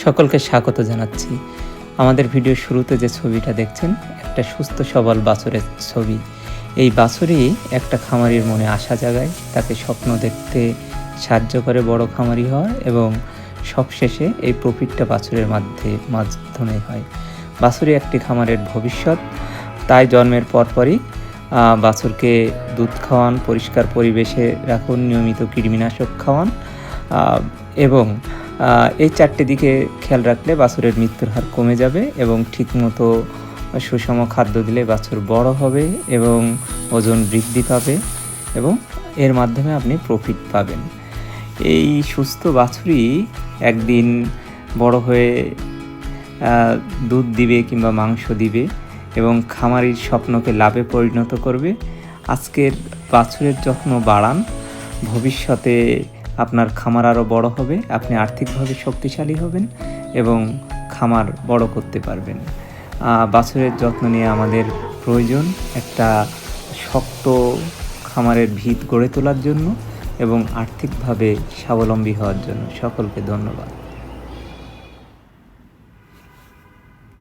সকলকে স্বাগত জানাচ্ছি। আমাদের ভিডিওর শুরুতে যে ছবিটা দেখছেন, একটা সুস্থ সবল বাছুরের ছবি। এই বাছুরই একটা খামারির মনে আশা জাগায়, তাকে স্বপ্ন দেখতে সাহায্য করে বড় খামারি হওয়ার, এবং সবশেষে এই প্রফিটটা বাছুরের মাধ্যমে হয়। বাছুরই একটি খামারের ভবিষ্যৎ, তাই জন্মের পরপরই বাছুরকে দুধ খাওয়ান, পরিষ্কার পরিবেশে রাখুন, নিয়মিত কৃমিনাশক খাওয়ান, এবং এই 4টে দিকে খেয়াল রাখলে বাছুরের মৃত্যুর হার কমে যাবে, এবং ঠিকমতো সুষম খাদ্য দিলে বাছুর বড় হবে এবং ওজন বৃদ্ধি পাবে, এবং এর মাধ্যমে আপনি প্রফিট পাবেন। এই সুস্থ বাছুরই একদিন বড় হয়ে দুধ দিবে কিংবা মাংস দিবে এবং খামারির স্বপ্নকে লাভে পরিণত করবে। আজকের বাছুরের যত্ন বাড়ান, ভবিষ্যতে আপনার খামার আরও বড় হবে, আপনি আর্থিকভাবে শক্তিশালী হবেন এবং খামার বড় করতে পারবেন। বাছুরের যত্ন নিয়ে আমাদের প্রয়োজন একটা শক্ত খামারের ভিত গড়ে তোলার জন্য এবং আর্থিকভাবে স্বাবলম্বী হওয়ার জন্য। সকলকে ধন্যবাদ।